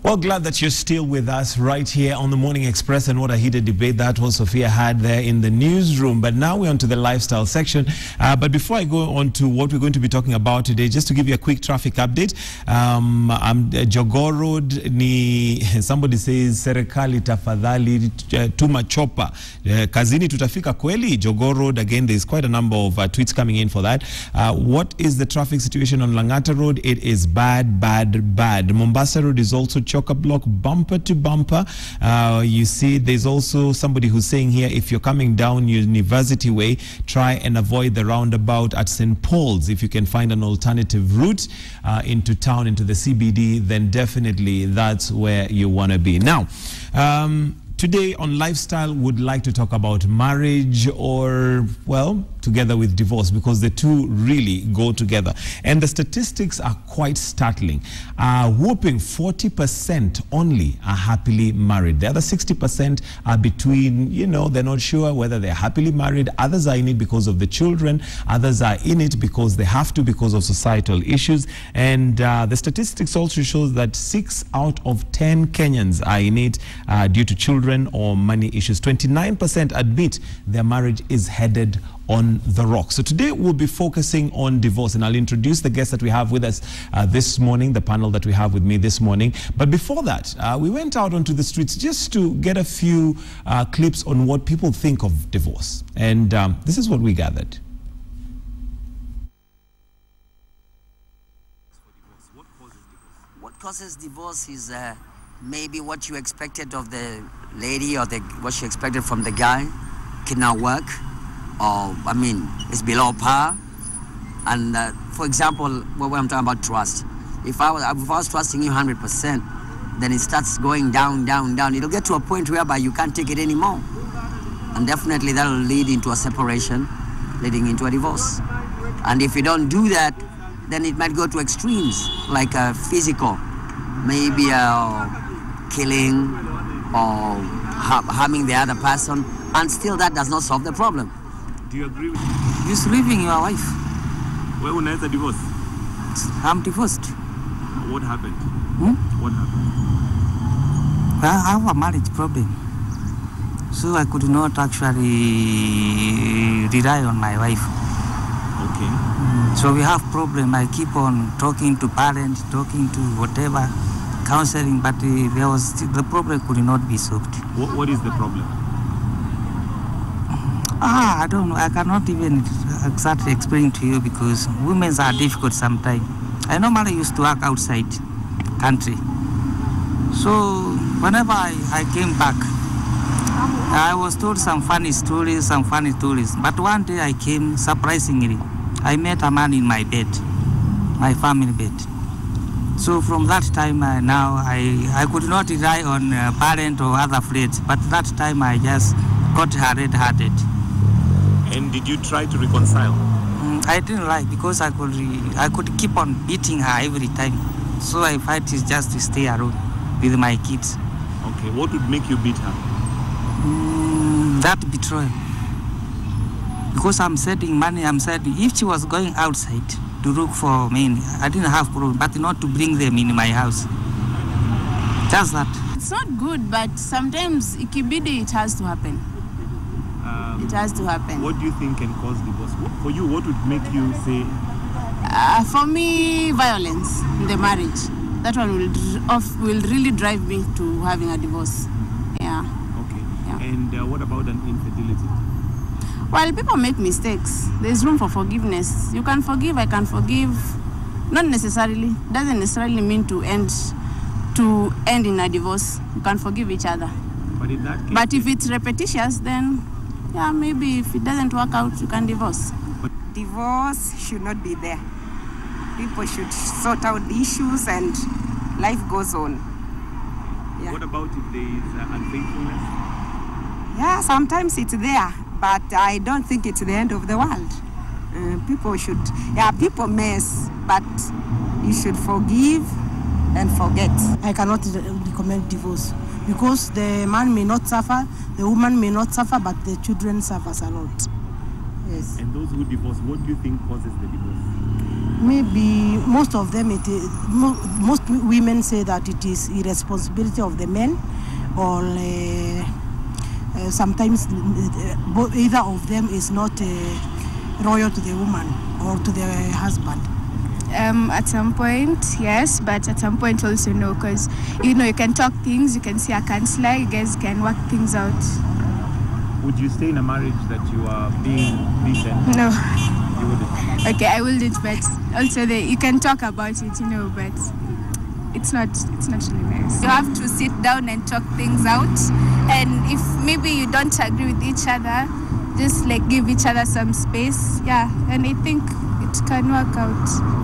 Well, glad that you're still with us right here on the Morning Express, and what a heated debate that was Sophia had there in the newsroom. But now we're on to the lifestyle section. But before I go on to what we're going to be talking about today, just to give you a quick traffic update, Jogoo Road, somebody says, serikali tafadhali tuma chopa. Kazini tutafika kweli? Jogoo Road, again, there's quite a number of tweets coming in for that. What is the traffic situation on Langata Road? It is bad, bad, bad. Mombasa Road is also chock-a-block, bumper to bumper. You see, there's also somebody who's saying here, if you're coming down University Way, try and avoid the roundabout at St. Paul's. If you can find an alternative route into town, into the CBD, then definitely that's where you want to be. Now, today on Lifestyle, would like to talk about marriage, or, well, together with divorce, because the two really go together. And the statistics are quite startling. Whopping 40% only are happily married. The other 60% are between, you know, they're not sure whether they're happily married. Others are in it because of the children. Others are in it because they have to, because of societal issues. And the statistics also shows that 6 out of 10 Kenyans are in it due to children or money issues. 29% admit their marriage is headed on the rock. So today we'll be focusing on divorce, and I'll introduce the guests that we have with us this morning, the panel that we have with me this morning. But before that, we went out onto the streets just to get a few clips on what people think of divorce. And this is what we gathered. What causes divorce is maybe what you expected of the lady, or what she expected from the guy cannot work. Or, I mean, it's below par. And for example, when I'm talking about trust, if I was trusting you 100%, then it starts going down, down, down. It'll get to a point whereby you can't take it anymore. And definitely that'll lead into a separation, leading into a divorce. And if you don't do that, then it might go to extremes, like physical, maybe killing or harming the other person, and still that does not solve the problem. Do you agree with You're leaving your wife. Why unaweza divorce? I'm divorced. What happened? What happened? I have a marriage problem. So I could not actually rely on my wife. Okay. So we have problem. I keep on talking to parents, talking to whatever, counseling, but the problem could not be solved. What is the problem? I don't know. I cannot even exactly explain to you, because women are difficult sometimes. I normally used to work outside country. So whenever I came back, I was told some funny stories. But one day I came, surprisingly, I met a man in my bed, my family bed. So from that time now, I could not rely on parent or other friends. But that time I just got her red-hearted. And did you try to reconcile? I didn't like, because I could keep on beating her every time. So I fight is just to stay alone with my kids. Okay, what would make you beat her? That betrayal. Because I'm sending money, if she was going outside to look for men, I didn't have problem, but not to bring them in my house. Just that. It's not good, but sometimes ikibidi, it has to happen. It has to happen. What do you think can cause divorce? For you, what would make you say? For me, violence in the marriage. That one will really drive me to having a divorce. Yeah. Okay. Yeah. And what about an infidelity? Well, people make mistakes. There's room for forgiveness. You can forgive, I can forgive. Not necessarily. Doesn't necessarily mean to end in a divorce. You can forgive each other. But in that case, but if it's repetitious, then yeah, maybe if it doesn't work out, you can divorce. Divorce should not be there. People should sort out the issues and life goes on. Yeah. What about if there is unfaithfulness? Yeah, sometimes it's there, but I don't think it's the end of the world. People mess, but you should forgive and forget. I cannot recommend divorce, because the man may not suffer, the woman may not suffer, but the children suffers a lot. Yes. And those who divorce, what do you think causes the divorce? Maybe most of them, most women say that it is irresponsibility of the men, or sometimes either of them is not loyal to the woman or to the husband. At some point, yes, but at some point also no, because you can talk things, you can see a counselor, you guys can work things out. Would you stay in a marriage that you are being beaten? No. You wouldn't? Okay, I wouldn't, but also you can talk about it, but it's not really nice. You have to sit down and talk things out, and if maybe you don't agree with each other, just give each other some space, and I think it can work out.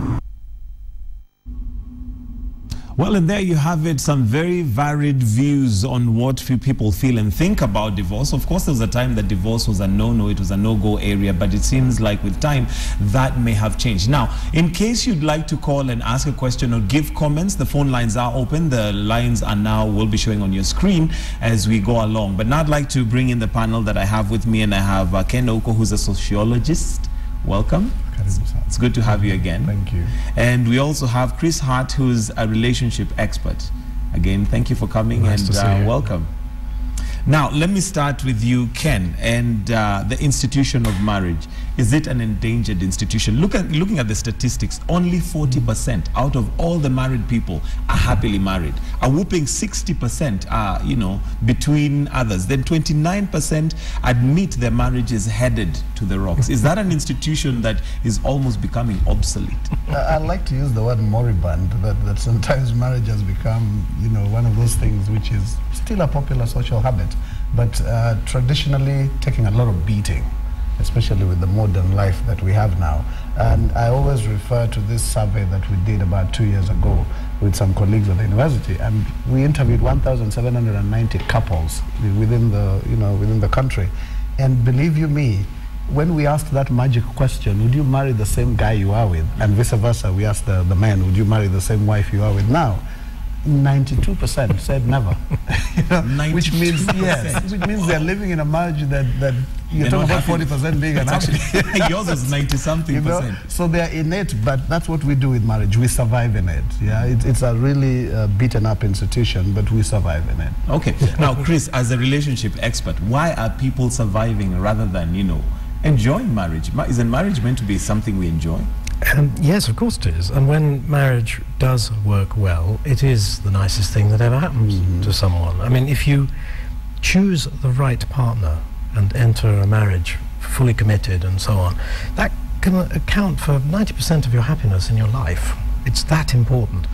Well, and there you have it, some very varied views on what people feel and think about divorce. Of course, there was a time that divorce was a no-no, it was a no-go area, but it seems like with time that may have changed. Now, in case you'd like to call and ask a question or give comments, the phone lines are open. The lines will be showing on your screen as we go along. But now I'd like to bring in the panel that I have with me, and I have Ken Oko, who's a sociologist. Welcome. It's good to have you again. Thank you. And we also have Chris Hart, who's a relationship expert. Again, thank you for coming. Nice to see you. Welcome. Now, let me start with you, Ken, and the institution of marriage. Is it an endangered institution? Looking at the statistics, only 40% out of all the married people are happily married. A whooping 60% are, between others. Then 29% admit their marriage is headed to the rocks. Is that an institution that is almost becoming obsolete? I like to use the word moribund, that sometimes marriage has become, one of those things which is still a popular social habit, but traditionally taking a lot of beating, especially with the modern life that we have now. And I always refer to this survey that we did about 2 years ago with some colleagues at the university, and we interviewed 1,790 couples within the country. And believe you me, when we asked that magic question, would you marry the same guy you are with, and vice versa, we asked the man, would you marry the same wife you are with now? 92% said never. Which means they're living in a marriage that you're talking about 40% being unhappy. Yours is 90-something percent. So they're innate, but that's what we do with marriage. We survive in it. Yeah, it's a really beaten up institution, but we survive in it. Okay. Now, Chris, as a relationship expert, why are people surviving rather than enjoying marriage? Isn't marriage meant to be something we enjoy? Yes, of course it is. And when marriage does work well, it is the nicest thing that ever happens to someone. I mean, if you choose the right partner and enter a marriage fully committed and so on, that can account for 90% of your happiness in your life. It's that important.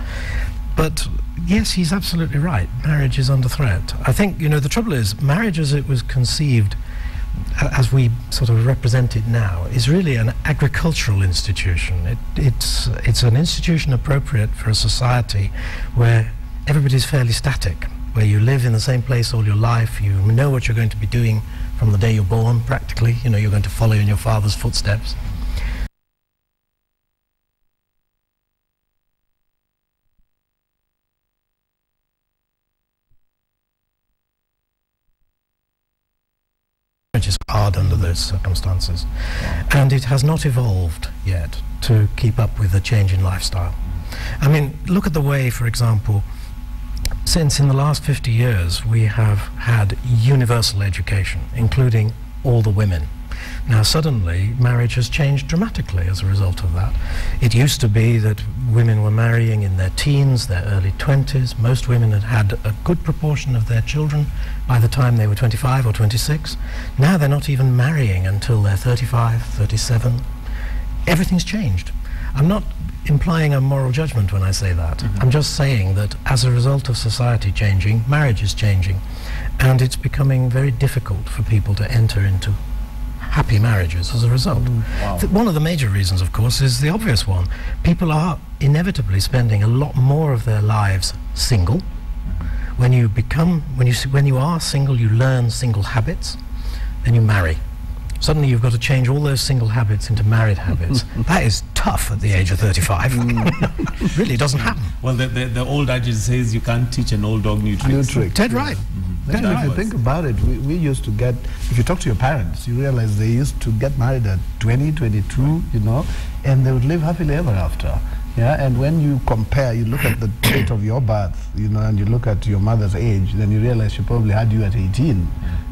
But yes, he's absolutely right. Marriage is under threat. I think, the trouble is, marriage as it was conceived, as we sort of represent it now, is really an agricultural institution. It's an institution appropriate for a society where everybody's fairly static, where you live in the same place all your life, you know what you're going to be doing from the day you're born, practically. You're going to follow in your father's footsteps. Which is hard under those circumstances, and it has not evolved yet to keep up with the change in lifestyle. I mean, look at the way, for example, since in the last 50 years we have had universal education, including all the women. Now suddenly marriage has changed dramatically as a result of that. It used to be that women were marrying in their teens, their early 20s. Most women had had a good proportion of their children by the time they were 25 or 26. Now they're not even marrying until they're 35, 37. Everything's changed. I'm not implying a moral judgment when I say that. I'm just saying that as a result of society changing, marriage is changing, and it's becoming very difficult for people to enter into happy marriages as a result. Wow. One of the major reasons, of course, is the obvious one. People are inevitably spending a lot more of their lives single. When you are single, you learn single habits, then you marry. Suddenly you've got to change all those single habits into married habits. That is tough at the age of 35. It really doesn't happen. Well, the old adage says you can't teach an old dog new tricks. Dead right. Then if you think about it, we used to get, if you talk to your parents, you realize they used to get married at 20, 22, you know, and they would live happily ever after. Yeah, and when you compare, you look at the date of your birth, you know, and you look at your mother's age, then you realize she probably had you at 18.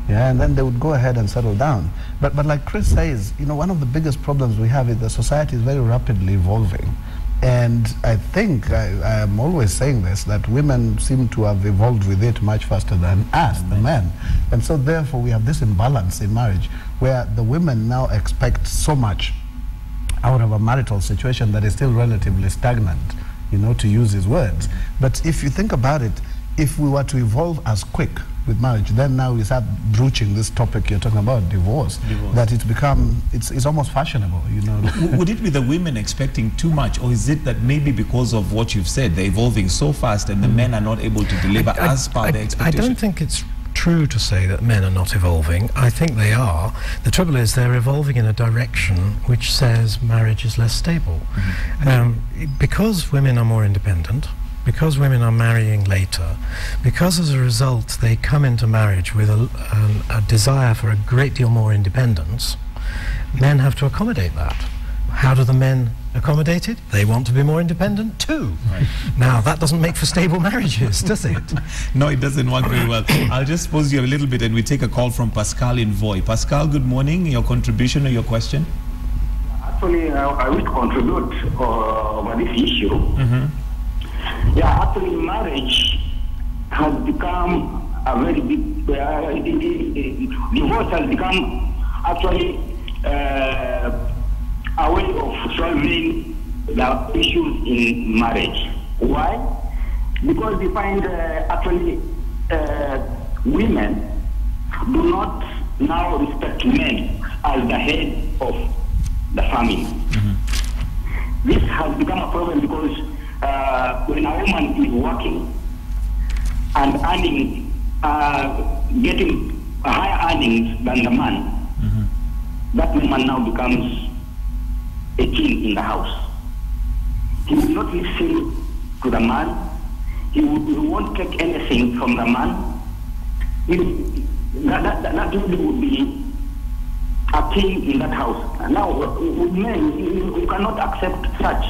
Yeah, and then they would go ahead and settle down. But like Chris says, you know, one of the biggest problems we have is that society is very rapidly evolving. And I think, I am always saying this, that women seem to have evolved with it much faster than us, the men. And so therefore we have this imbalance in marriage where the women now expect so much out of a marital situation that is still relatively stagnant, you know, to use his words. But if you think about it, if we were to evolve as quick with marriage, then now we start broaching this topic you're talking about, divorce. That it's become, it's almost fashionable, you know. Would it be the women expecting too much, or is it that maybe because of what you've said, they're evolving so fast and the men are not able to deliver as per their expectation? I don't think it's true to say that men are not evolving. I think they are. The trouble is they're evolving in a direction which says marriage is less stable. Because women are more independent, because women are marrying later, because as a result they come into marriage with a desire for a great deal more independence, men have to accommodate that. How do the men accommodate it? They want to be more independent too. Right. Now that doesn't make for stable marriages, does it? No, it doesn't work very well. I'll just pause you a little bit and we take a call from Pascal in Voi. Pascal, good morning. Your contribution or your question? Actually, I will contribute over this issue. Yeah, actually marriage has become a very big, divorce has become actually a way of solving the issues in marriage. Why? Because we find actually women do not now respect men as the head of the family. This has become a problem because when a woman is working and earning, getting higher earnings than the man, that woman now becomes a king in the house. He will not listen to the man. He won't take anything from the man. That really would be a king in that house. Now, with men, you cannot accept such.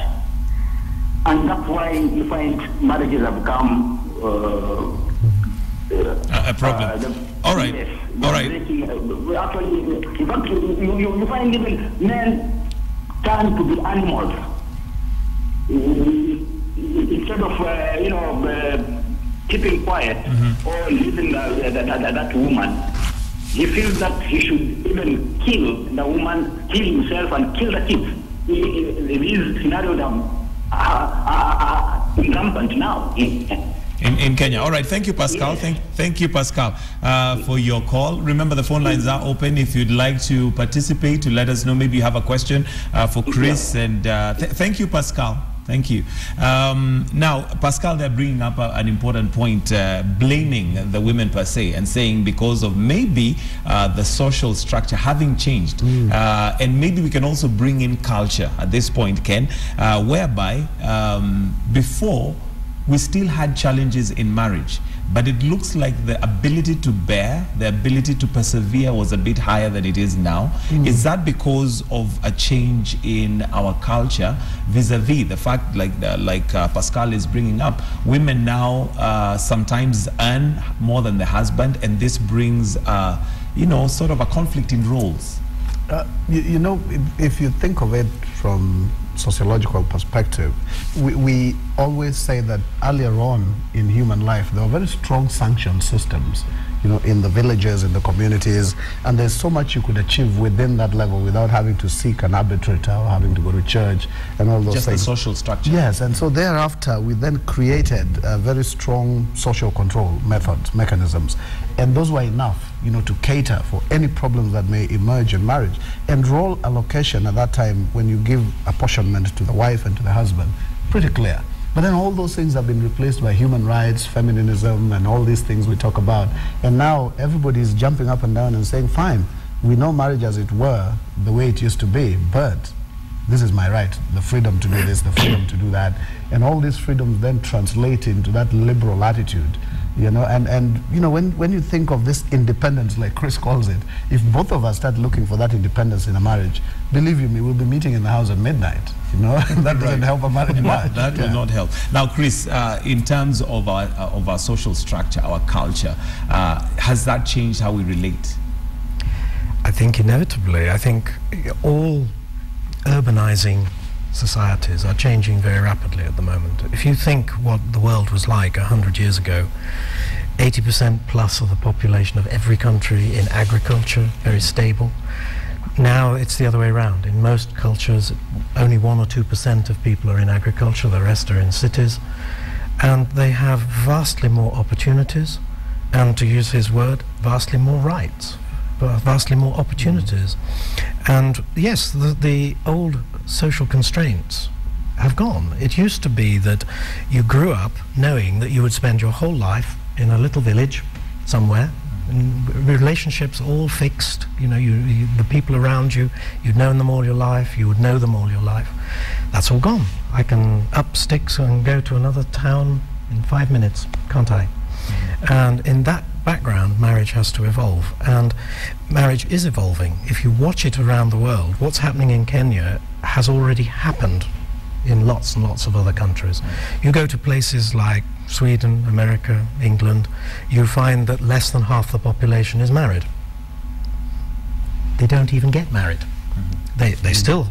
And that's why you find marriages have become a problem. All right. Yes, all right. Actually, in fact, you find even men turn to be animals. Instead of keeping quiet or leaving that woman, he feels that he should even kill the woman, kill himself, and kill the kids. These scenarios are rampant now in Kenya. All right, thank you, Pascal. Yes. Thank you, Pascal, for your call. Remember, the phone lines are open if you'd like to participate, to let us know. Maybe you have a question for Chris. And thank you, Pascal. Thank you. Now, Pascal, they're bringing up an important point, blaming the women per se, and saying because of maybe the social structure having changed. And maybe we can also bring in culture at this point, Ken, whereby before we still had challenges in marriage, but it looks like the ability to bear, the ability to persevere was a bit higher than it is now. Is that because of a change in our culture vis-a-vis the fact, like Pascal is bringing up, women now sometimes earn more than the husband, and this brings, sort of a conflict in roles? If you think of it from sociological perspective, we always say that earlier on in human life there were very strong sanction systems, in the villages, in the communities, and there's so much you could achieve within that level without having to seek an arbitrator or having to go to church and all those things. Just the social structure. Yes, and so thereafter we then created very strong social control mechanisms, and those were enough, to cater for any problems that may emerge in marriage. And role allocation at that time, when you give apportionment to the wife and to the husband, pretty clear. But then all those things have been replaced by human rights, feminism, and all these things we talk about. And now everybody is jumping up and down and saying, fine, We know marriage, as it were, the way it used to be, but this is my right, the freedom to do this, the freedom to do that. And all these freedoms then translate into that liberal attitude. You know, and you know, when you think of this independence, like Chris calls it, if both of us start looking for that independence in a marriage, believe you me, we'll be meeting in the house at midnight. You know, that doesn't help a marriage much. That will not help. Now, Chris, in terms of our social structure, our culture, has that changed how we relate? I think inevitably. I think all urbanizing societies are changing very rapidly at the moment. If you think what the world was like 100 years ago, 80% plus of the population of every country in agriculture, very stable. Now it's the other way around. In most cultures, only 1 or 2% of people are in agriculture, the rest are in cities. And they have vastly more opportunities, and to use his word, vastly more rights, vastly more opportunities. And yes, the old social constraints have gone. It used to be that you grew up knowing that you would spend your whole life in a little village somewhere, and relationships all fixed. You know, the people around you, you'd known them all your life, you would know them all your life. That's all gone. I can up sticks and go to another town in 5 minutes, can't I? And in that background, marriage has to evolve, and marriage is evolving. If you watch it around the world, what's happening in Kenya has already happened in lots and lots of other countries. You go to places like Sweden, America, England, you find that less than half the population is married. They don't even get married. They still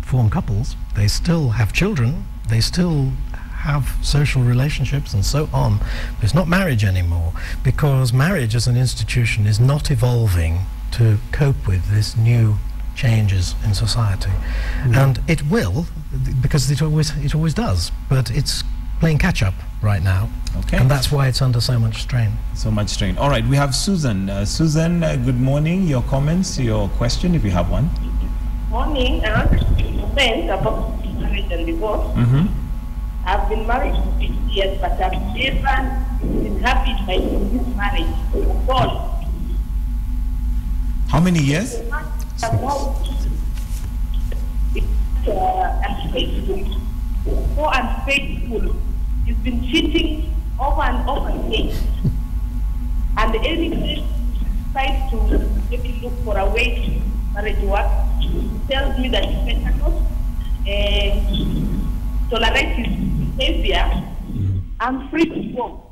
form couples, they still have children, they still have social relationships and so on. But it's not marriage anymore, because marriage as an institution is not evolving to cope with this new changes in society. And it will, because it always does, but it's playing catch up right now. Okay. And that's why it's under so much strain. So much strain. All right, we have Susan. Susan, good morning. Your comments, your question, if you have one. Morning. I want to comment about marriage and divorce. I've been married for 50 years, but I've never been happy in this marriage at all. How many years? Unfaithful. So unfaithful. He's been cheating over and over again. And any day he decides to maybe look for a way to marriage work, he tells me that he cannot tolerate his behavior. I'm free to go.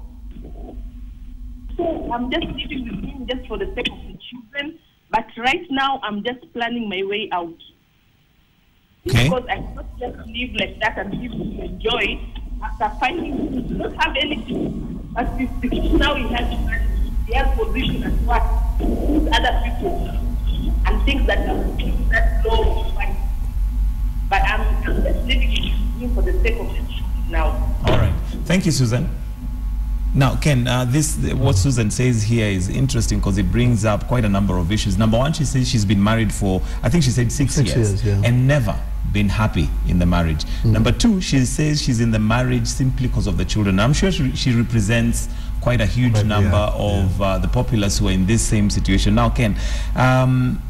So I'm just living with him just for the sake of the children. But right now, I'm just planning my way out. Okay. Because I cannot just live like that and live to enjoy after finding he does not have anything. But now he has money, he has position at work with other people and things that are that low. But I'm just living with him for the sake of the children now. All right. Thank you, Susan. Now, Ken, what Susan says here is interesting because it brings up quite a number of issues. Number one, she says she's been married for, I think she said 6 years, and never been happy in the marriage. Number two, she says she's in the marriage simply because of the children. I'm sure she represents quite a huge number of the populace who are in this same situation. Now, Ken,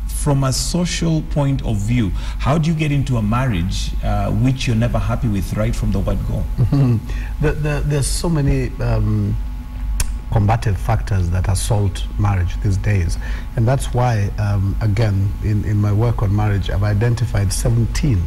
from a social point of view, how do you get into a marriage which you're never happy with right from the word go? There's so many combative factors that assault marriage these days. And that's why, again, in my work on marriage, I've identified 17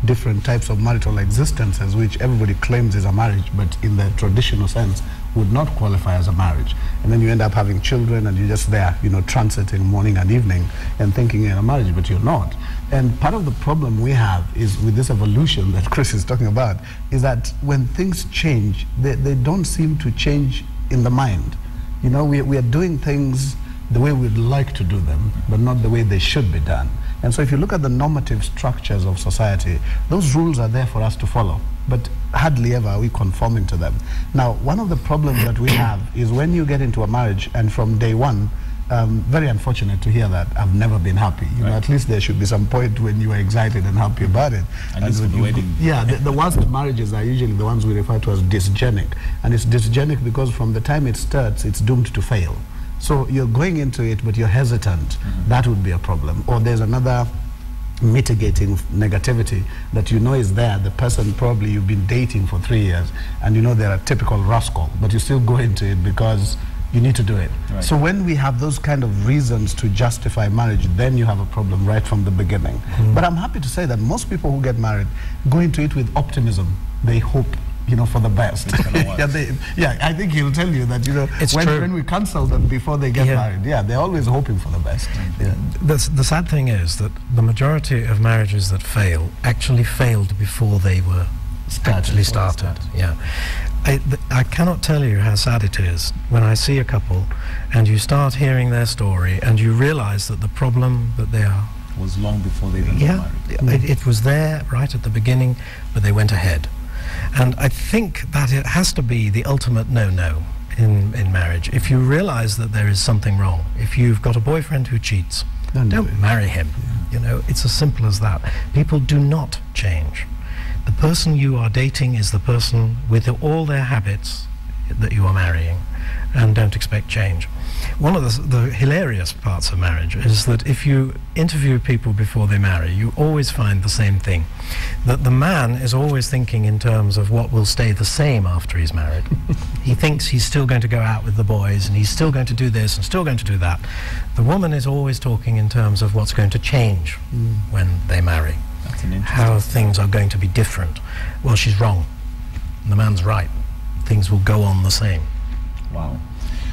different types of marital existences which everybody claims is a marriage, but in the traditional sense would not qualify as a marriage. And then you end up having children and you're just there, you know, transiting morning and evening and thinking you're in a marriage, but you're not. And part of the problem we have is with this evolution that Chris is talking about, is that when things change, they don't seem to change in the mind. You know, we are doing things the way we'd like to do them, but not the way they should be done. And so if you look at the normative structures of society, those rules are there for us to follow, but hardly ever are we conforming to them. Now, one of the problems that we have is when you get into a marriage and from day one, very unfortunate to hear that, I've never been happy. You know, at least there should be some point when you are excited and happy about it. And it's for the wedding. Yeah, the worst marriages are usually the ones we refer to as dysgenic. And it's dysgenic because from the time it starts, it's doomed to fail. So you're going into it, but you're hesitant. That would be a problem. Or there's another mitigating negativity that you know is there. The person probably you've been dating for 3 years, and you know they're a typical rascal, but you still go into it because you need to do it. Right. So when we have those kind of reasons to justify marriage, then you have a problem right from the beginning. But I'm happy to say that most people who get married go into it with optimism. They hope, you know, for the best. Yeah, I think he'll tell you that, you know, when we counsel them before they get married, they're always hoping for the best. The sad thing is that the majority of marriages that fail actually failed before they were actually started. Yeah. I cannot tell you how sad it is when I see a couple and you start hearing their story and you realize that the problem that they are was long before they even got married. It was there right at the beginning, but they went ahead. And I think that it has to be the ultimate no-no in marriage. If you realize that there is something wrong, if you've got a boyfriend who cheats, don't marry him. You know, it's as simple as that. People do not change. The person you are dating is the person with all their habits that you are marrying, and don't expect change. One of the hilarious parts of marriage is that if you interview people before they marry, you always find the same thing, that the man is always thinking in terms of what will stay the same after he's married. He thinks he's still going to go out with the boys, and he's still going to do this and still going to do that. The woman is always talking in terms of what's going to change when they marry. How things are going to be different. Well, she's wrong. The man's right. Things will go on the same. Wow.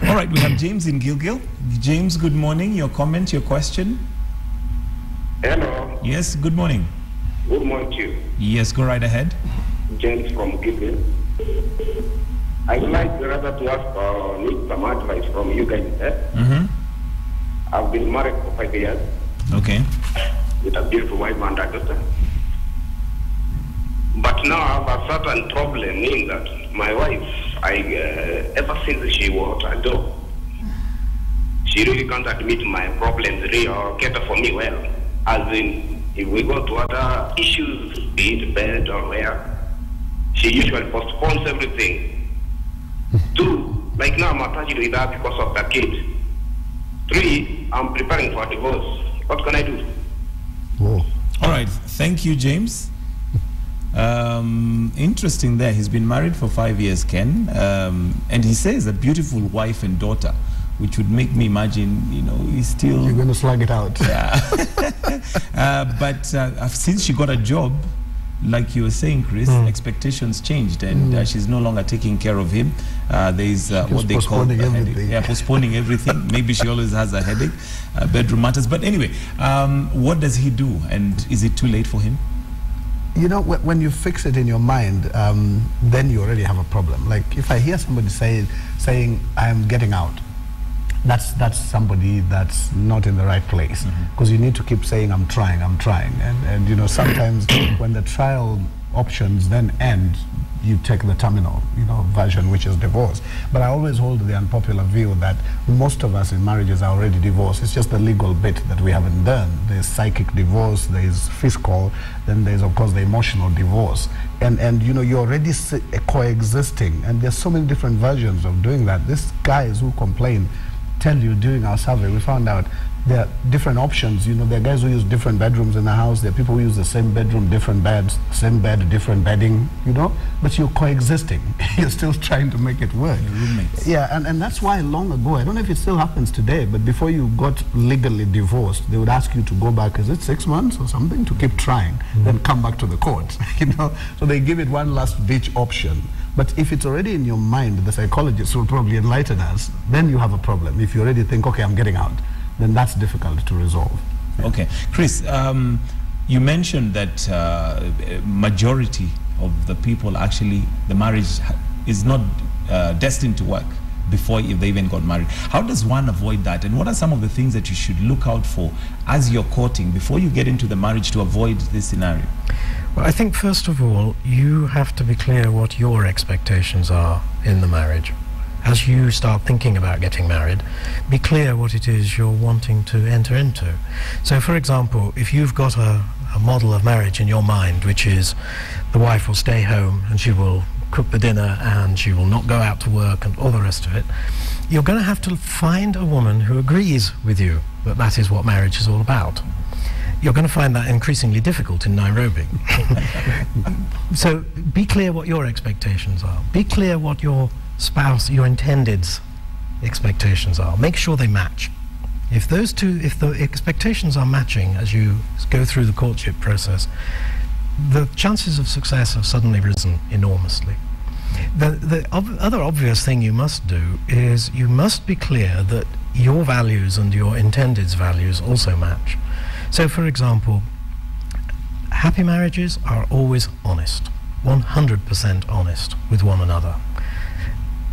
All right, we have James in Gilgil. James, good morning. Your comment, your question? Hello. Yes, good morning. Good morning to you. Yes, go right ahead. James from Gilgil. I'd like rather to ask, need some advice from you guys. I've been married for 5 years. Okay. With a beautiful wife and a daughter. But now I have a certain problem in that my wife, ever since she was a dog, she really can't admit my problems really or cater for me well. As in, if we go to other issues, be it bed or where, she usually postpones everything. 2, like now I'm attached with her because of the kid. 3, I'm preparing for a divorce. What can I do? Whoa. All right, thank you, James. Interesting there. He's been married for 5 years, Ken, and he says a beautiful wife and daughter, which would make me imagine, you know, he's still... You're going to slug it out. But since she got a job, like you were saying, Chris, expectations changed, and she's no longer taking care of him. There's what they call the headache. Yeah, postponing everything. Maybe she always has a headache, bedroom matters. But anyway, what does he do, and is it too late for him? You know, when you fix it in your mind, then you already have a problem. Like if I hear somebody saying I'm getting out, that's somebody that's not in the right place, because you need to keep saying I'm trying, and you know, sometimes when the trial options then end, you take the terminal, you know, version, which is divorce. But I always hold the unpopular view that most of us in marriages are already divorced. It's just the legal bit that we haven't done. There's psychic divorce, there's fiscal, then there's of course the emotional divorce. And you know, you're already coexisting, and there's so many different versions of doing that. These guys who complain tell you during our survey, we found out there are different options. You know, there are guys who use different bedrooms in the house. There are people who use the same bedroom, different beds, same bed, different bedding, you know, but you're coexisting. You're still trying to make it work. Your roommates. Yeah, and that's why long ago, I don't know if it still happens today, but before you got legally divorced, they would ask you to go back, is it 6 months or something, to keep trying, then come back to the court, you know. So they give it one last ditch option. But if it's already in your mind, the psychologists will probably enlighten us, then you have a problem. If you already think, okay, I'm getting out, then that's difficult to resolve. Okay. Chris, you mentioned that majority of the people actually, the marriage is not destined to work before if they even got married. How does one avoid that? And what are some of the things that you should look out for as you're courting before you get into the marriage to avoid this scenario? Well, I think first of all, you have to be clear what your expectations are in the marriage. As you start thinking about getting married, be clear what it is you're wanting to enter into. So for example, if you've got a model of marriage in your mind, which is the wife will stay home and she will cook the dinner and she will not go out to work and all the rest of it, you're going to have to find a woman who agrees with you that that is what marriage is all about. You're going to find that increasingly difficult in Nairobi. So be clear what your expectations are. Be clear what your spouse, your intended's expectations are. Make sure they match. If the expectations are matching as you go through the courtship process, the chances of success have suddenly risen enormously. The other obvious thing you must do is you must be clear that your values and your intended's values also match. So, for example, happy marriages are always honest, 100% honest with one another.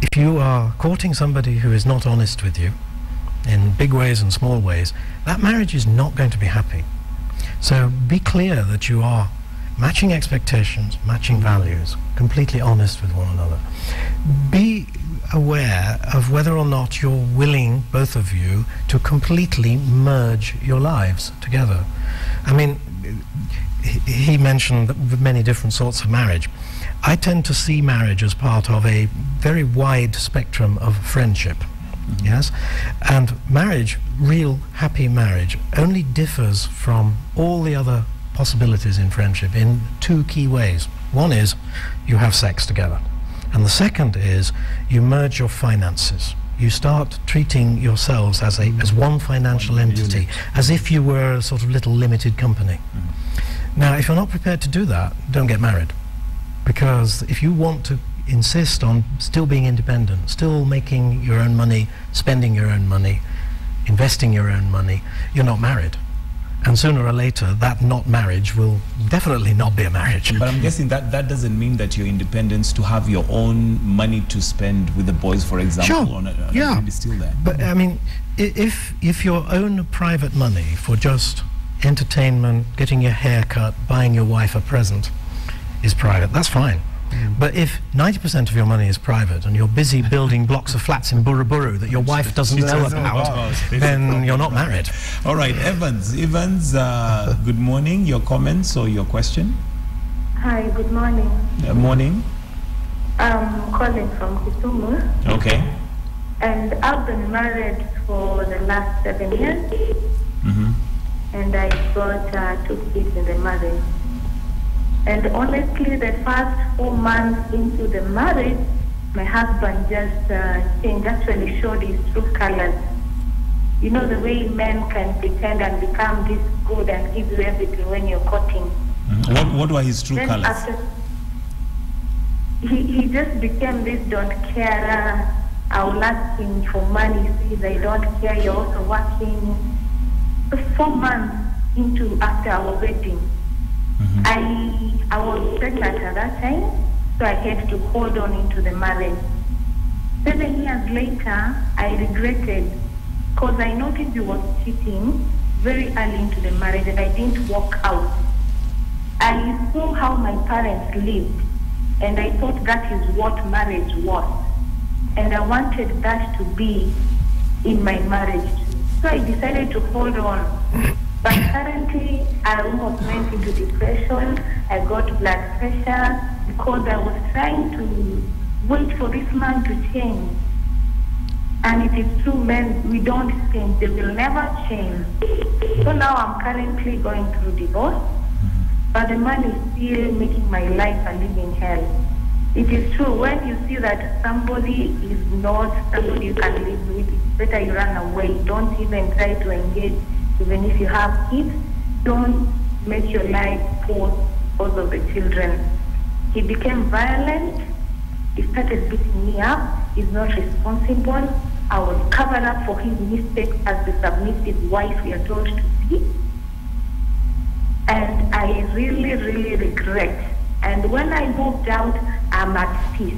If you are courting somebody who is not honest with you, in big ways and small ways, that marriage is not going to be happy. So be clear that you are matching expectations, matching values, completely honest with one another. Be aware of whether or not you're willing, both of you, to completely merge your lives together. I mean, he mentioned the many different sorts of marriage. I tend to see marriage as part of a very wide spectrum of friendship. Yes, and marriage, real happy marriage, only differs from all the other possibilities in friendship in two key ways. One is you have sex together, and the second is you merge your finances. You start treating yourselves as one financial entity, as if you were a sort of little limited company. Now, if you're not prepared to do that, don't get married, because if you want to insist on still being independent, still making your own money, spending your own money, investing your own money, you're not married. And sooner or later, that not marriage will definitely not be a marriage. But I'm guessing that doesn't mean that your independence to have your own money to spend with the boys, for example, sure. Yeah. Is still there. But I mean, if your own private money for just entertainment, getting your hair cut, buying your wife a present is private, that's fine. But if 90% of your money is private and you're busy building blocks of flats in Buruburu that your wife doesn't know about, then you're not married. All right, Evans, good morning. Your comments or your question? Hi, good morning. Morning. I'm calling from Kisumu. Okay. And I've been married for the last 7 years. And I got 2 kids in the marriage. And honestly, the first 4 months into the marriage, my husband just changed, actually showed his true colors. You know, the way men can pretend and become this good and give you everything when you're courting. What were his true colors? After, he just became this don't care, I will ask him for money, says I don't care, you're also working. 4 months into after our wedding, I was pregnant at that time, so I had to hold on into the marriage. 7 years later, I regretted, because I noticed he was cheating very early into the marriage and I didn't walk out. I saw how my parents lived and I thought that is what marriage was. And I wanted that to be in my marriage too. So I decided to hold on. But currently, I almost went into depression. I got blood pressure because I was trying to wait for this man to change. And it is true, men, we don't change. They will never change. So now I'm currently going through divorce. But the man is still making my life a living hell. It is true, when you see that somebody is not somebody you can live with, it's better you run away. Don't even try to engage. Even if you have kids, don't make your life poor because of the children. He became violent. He started beating me up. He's not responsible. I was covered up for his mistakes as the submissive wife we are told to be. And I really, really regret. And when I moved out, I'm at peace.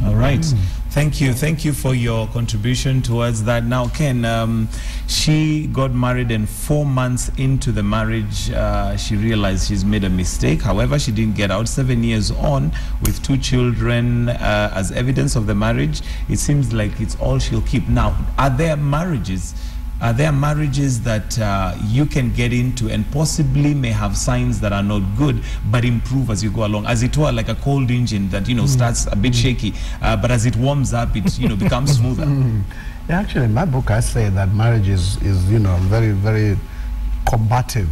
All right. Thank you for your contribution towards that. Now, Ken, she got married and 4 months into the marriage, she realized she's made a mistake. However, she didn't get out. 7 years on with 2 children as evidence of the marriage, it seems like it's all she'll keep. Now, are there marriages there are marriages that you can get into and possibly may have signs that are not good, but improve as you go along. As it were, like a cold engine that, starts a bit shaky, but as it warms up, it, becomes smoother. Yeah, actually, in my book, I say that marriage is very, very combative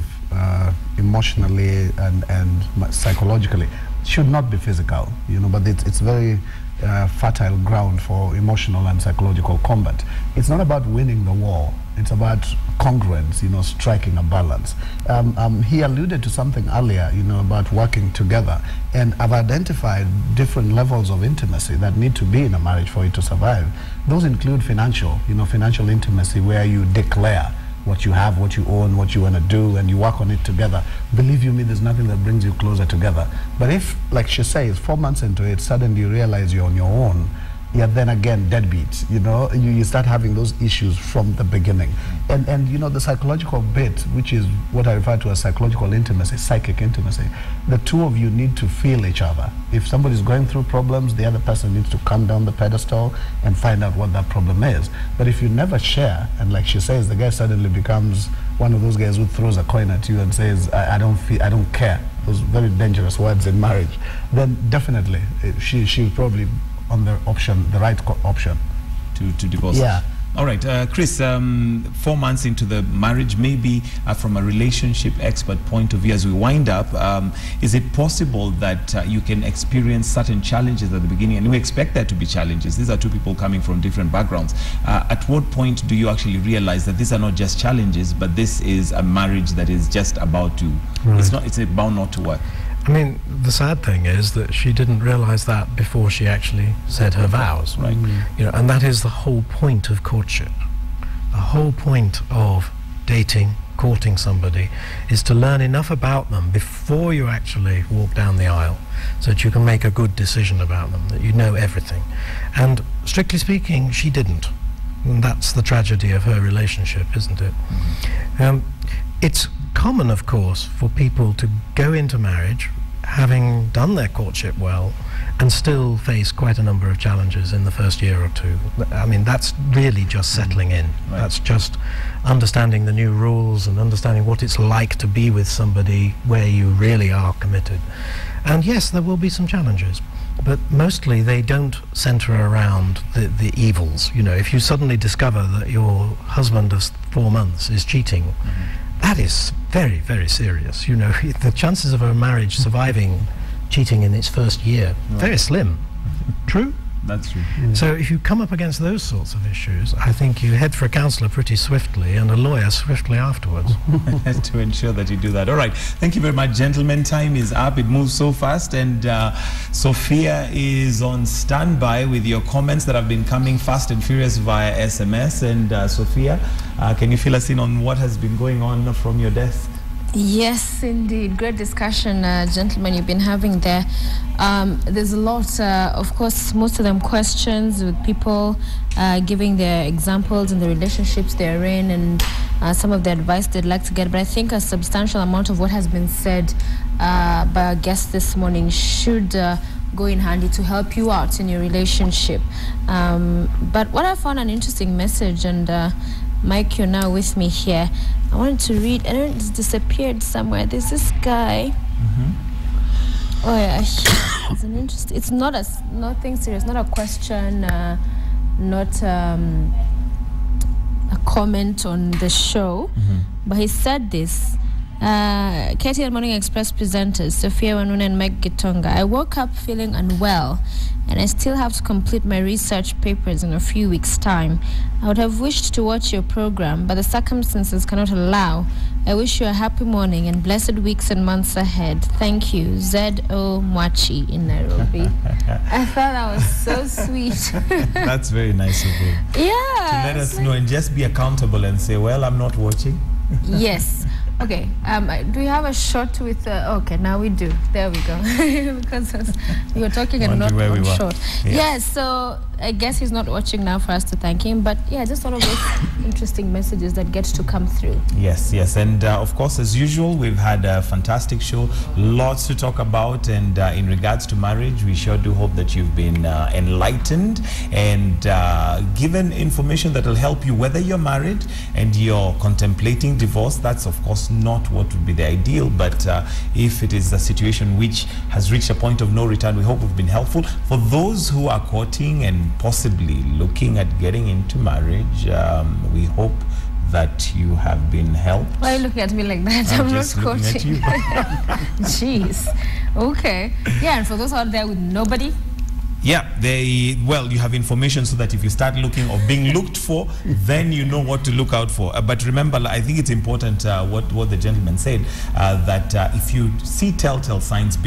emotionally and psychologically. It should not be physical, but it's very fertile ground for emotional and psychological combat. It's not about winning the war. It's about congruence, striking a balance. He alluded to something earlier, about working together. And I've identified different levels of intimacy that need to be in a marriage for it to survive. Those include financial intimacy, where you declare what you have, what you own, what you want to do, and you work on it together. Believe you me, there's nothing that brings you closer together. But if, like she says, 4 months into it, suddenly you realize you're on your own, then again, deadbeats, you start having those issues from the beginning. And the psychological bit, which is what I refer to as psychological intimacy, psychic intimacy, the two of you need to feel each other. If somebody's going through problems, the other person needs to come down the pedestal and find out what that problem is. But if you never share, and like she says, the guy suddenly becomes one of those guys who throws a coin at you and says, I don't care, those very dangerous words in marriage, then definitely she'll probably on the right option to divorce. Yeah. All right, Chris, 4 months into the marriage, maybe from a relationship expert point of view, as we wind up, is it possible that you can experience certain challenges at the beginning? And we expect there to be challenges. These are two people coming from different backgrounds. At what point do you actually realize that these are not just challenges, but this is a marriage that is just about to, it's about not to work? I mean, the sad thing is that she didn't realize that before she actually said her vows, right? And that is the whole point of courtship. The whole point of dating, courting somebody, is to learn enough about them before you actually walk down the aisle, so that you can make a good decision about them, that you know everything. And strictly speaking, she didn't. And that's the tragedy of her relationship, isn't it? It's common, of course, for people to go into marriage having done their courtship well and still face quite a number of challenges in the first year or two. I mean, that's really just settling in. Right. That's just understanding the new rules and understanding what it's like to be with somebody where you really are committed. And yes, there will be some challenges, but mostly they don't center around the evils. If you suddenly discover that your husband of 4 months is cheating, that is very, very serious. The chances of a marriage surviving cheating in its first year, very slim. True? That's true. So if you come up against those sorts of issues, I think you head for a counsellor pretty swiftly and a lawyer swiftly afterwards. To ensure that you do that. All right. Thank you very much, gentlemen. Time is up. It moves so fast. And Sophia is on standby with your comments that have been coming fast and furious via SMS. And Sophia, can you fill us in on what has been going on from your desk? Yes, indeed. Great discussion, gentlemen, you've been having there. There's a lot, of course, most of them questions with people giving their examples and the relationships they're in and some of the advice they'd like to get. But I think a substantial amount of what has been said by our guest this morning should go in handy to help you out in your relationship. But what I found an interesting message, and Mike, you're now with me here. I wanted to read, I don't know, it's disappeared somewhere. There's this guy. Oh yeah, it's an interesting, it's not nothing serious, not a question, not a comment on the show, but he said this. KTN Morning Express presenters Sophia Wanuna and Mike Gitonga. I woke up feeling unwell and I still have to complete my research papers in a few weeks' time. I would have wished to watch your program, but the circumstances cannot allow. I wish you a happy morning and blessed weeks and months ahead. Thank you, Z.O. Mwachi in Nairobi. I thought that was so sweet. That's very nice of you. Yeah. To let us know and just be accountable and say, well, I'm not watching. Yes. Okay, do you have a shot with, okay, now we do. There we go. Because you were talking and not on short. Yeah. Yes, so I guess he's not watching now for us to thank him, but yeah, just one of those interesting messages that gets to come through. Yes, yes, and of course, as usual, we've had a fantastic show, lots to talk about, and in regards to marriage, we sure do hope that you've been enlightened and given information that will help you, whether you're married and you're contemplating divorce. That's of course not what would be the ideal, but if it is a situation which has reached a point of no return, we hope we've been helpful. For those who are courting and possibly looking at getting into marriage, we hope that you have been helped. Why are you looking at me like that? I'm not just looking at you. Jeez. Okay. Yeah, and for those out there with nobody, yeah, well, you have information so that if you start looking or being looked for, then you know what to look out for. But remember, I think it's important what the gentleman said, that if you see telltale signs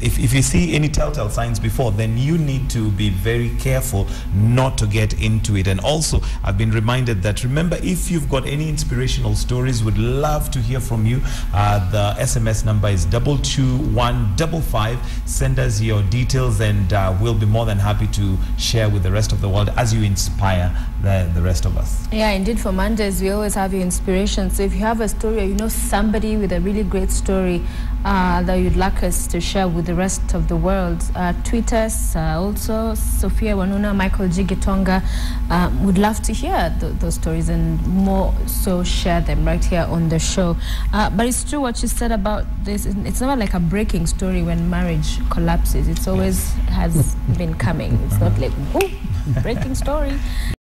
if you see any telltale signs before, then you need to be very careful not to get into it. And also, I've been reminded that, remember, if you've got any inspirational stories, would love to hear from you. The SMS number is 22155. Send us your details, and we'll be more than happy to share with the rest of the world as you inspire the rest of us. Yeah, indeed, for Mondays, we always have your inspiration. So if you have a story, or you know somebody with a really great story that you'd like us to share with the rest of the world, tweet us. Also, Sophia Wanuna, Michael Gigitonga, would love to hear those stories, and more so share them right here on the show. But it's true what you said about this. It's never like a breaking story when marriage collapses. It's always has been coming. It's not like, oh, breaking story.